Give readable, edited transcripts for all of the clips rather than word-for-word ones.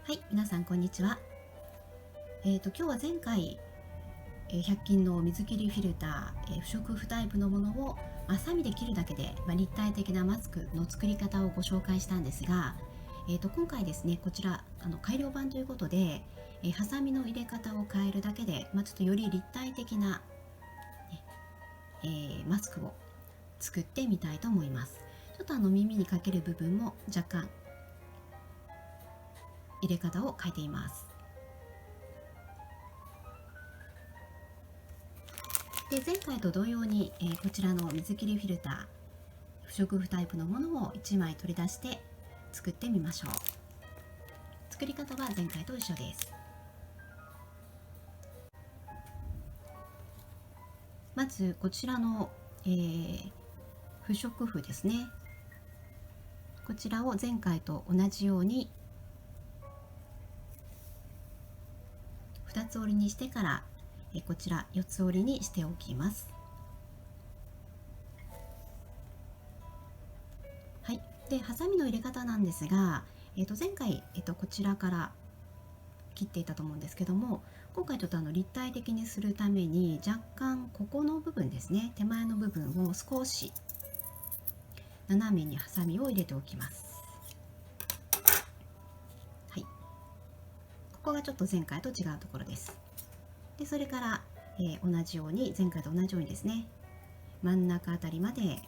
はい、皆さんこんにちは。今日は前回、100均の水切りフィルター、不織布タイプのものをハサミで切るだけで、立体的なマスクの作り方をご紹介したんですが、今回ですね、こちら改良版ということで、ハサミの入れ方を変えるだけで、ちょっとより立体的な、マスクを作ってみたいと思います。ちょっと耳にかける部分も若干入れ方を変えています。で前回と同様に、こちらの水切りフィルター不織布タイプのものを1枚取り出して作ってみましょう。作り方は前回と一緒です。まずこちらの、不織布ですね。こちらを前回と同じように2つ折りにしてから、こちら4つ折りにしておきます。はい、でハサミの入れ方なんですが、前回、こちらから切っていたと思うんですけども、今回ちょっと立体的にするために若干ここの部分ですね、手前の部分を少し斜めにハサミを入れておきます。はい、ここがちょっと前回と違うところです。でそれから、同じように前回と同じようにですね、真ん中あたりまで、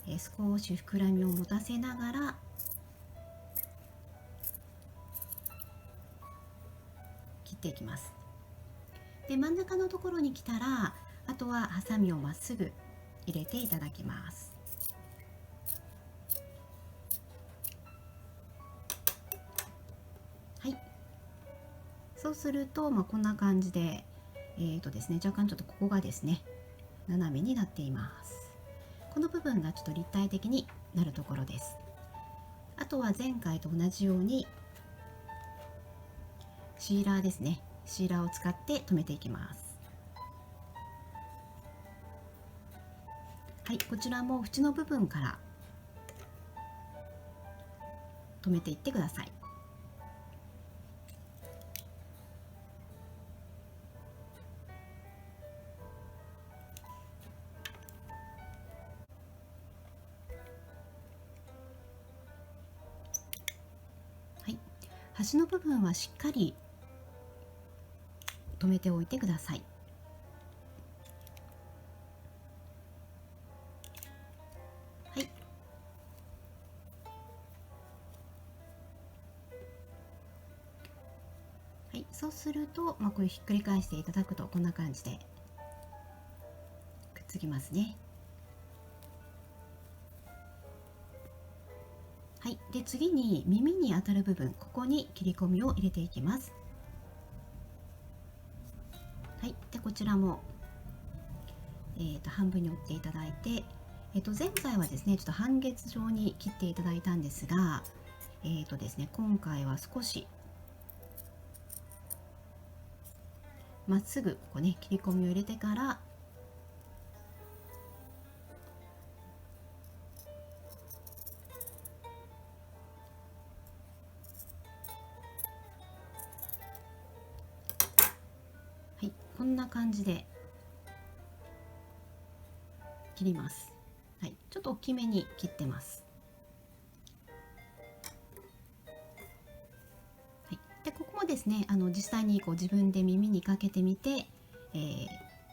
少し膨らみを持たせながら切っていきます。で真ん中のところに来たら、あとはハサミをまっすぐ入れていただきます。はい、そうすると、こんな感じで、ですね、若干ちょっとここがですね斜めになっています。この部分がちょっと立体的になるところです。あとは前回と同じようにシーラーですね、シーラーを使って留めていきます。はい、こちらも縁の部分から留めていってください。はい、端の部分はしっかり留めておいてください。はい、はい、そうすると、こういうひっくり返していただくとこんな感じでくっつきますね。はい、で次に耳に当たる部分、ここに切り込みを入れていきます。はい、でこちらも、半分に折っていただいて、前回はですねちょっと半月状に切っていただいたんですが、ですね、今回は少しまっすぐここね切り込みを入れてから、はい、こんな感じで切ります。はい、ちょっと大きめに切ってます。はい、でここもですね実際にこう自分で耳にかけてみて、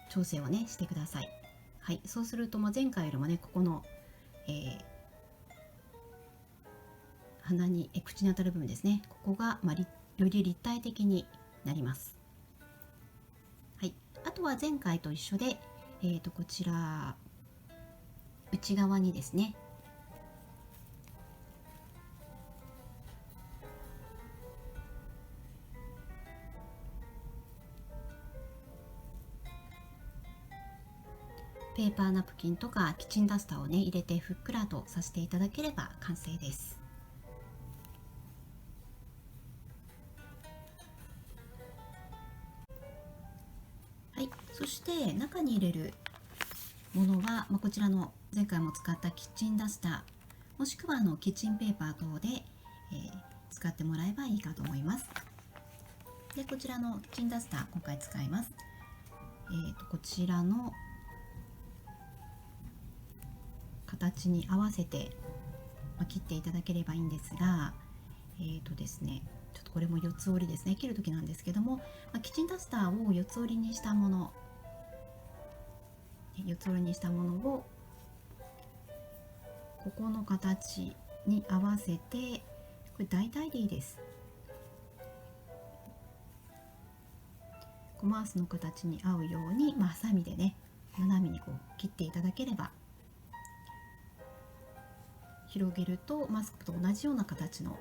調整をねしてください。はい、そうすると前回よりもねここの、鼻に口に当たる部分ですね、ここが、より立体的になります。はい、あとは前回と一緒で、こちら内側にですねペーパーナプキンとかキッチンダスターをね入れてふっくらとさせていただければ完成です。はい、そして中に入れるものは、こちらの前回も使ったキッチンダスター、もしくはキッチンペーパー等で、使ってもらえばいいかと思います。でこちらのキッチンダスター今回使います。こちらの形に合わせて、切っていただければいいんですが、ですね、ちょっとこれも四つ折りですね、切る時なんですけども、キッチンダスターを四つ折りにしたものをここの形に合わせて、これ大体でいいです。マウスの形に合うように、ハサミでね斜めにこう切っていただければ、広げるとマスクと同じような形の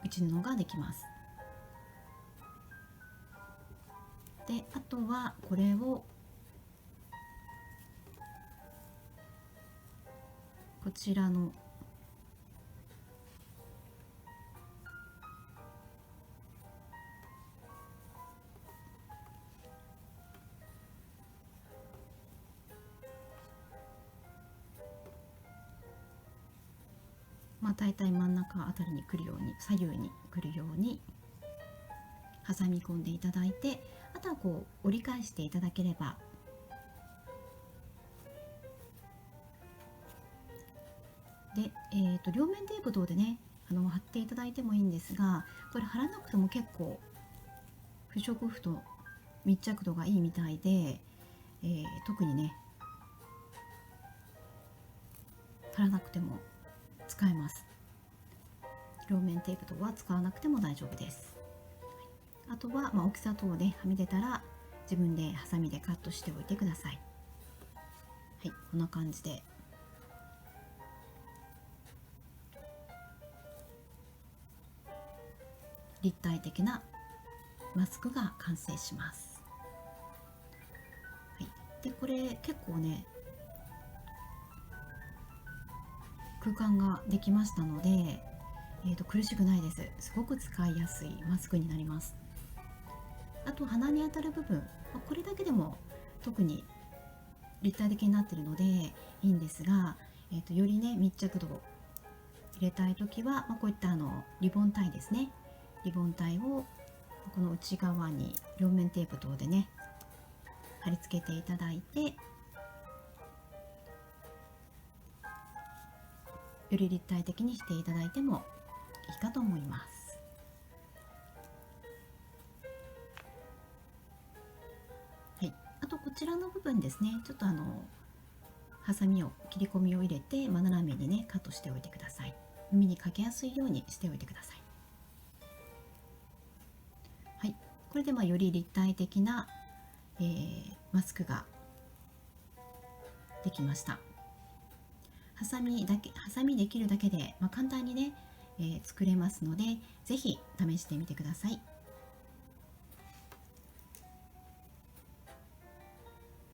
内布ができます。であとはこれをこちらの大体真ん中あたりに来るように、左右に来るように挟み込んでいただいて、あとはこう折り返していただければ、で、両面テープ等でね貼っていただいてもいいんですが、これ貼らなくても結構不織布と密着度がいいみたいで、特にね貼らなくても使えます。両面テープ等は使わなくても大丈夫です。あとは、大きさ等ではみ出たら自分でハサミでカットしておいてください。はい、こんな感じで立体的なマスクが完成します。はい、でこれ結構ね空間ができましたので、苦しくないです。すごく使いやすいマスクになります。あと鼻に当たる部分、これだけでも特に立体的になっているのでいいんですが、よりね密着度を入れたい時は、こういったリボンタイですね、リボンタイをこの内側に両面テープ等でね貼り付けていただいて、より立体的にしていただいてもいいかと思います。はい、あとこちらの部分ですね、ちょっとハサミを切り込みを入れて、斜めにねカットしておいてください。耳にかけやすいようにしておいてください。はい、これでより立体的な、マスクができました。ハサミで切るだけで、簡単にね、作れますので、ぜひ試してみてください。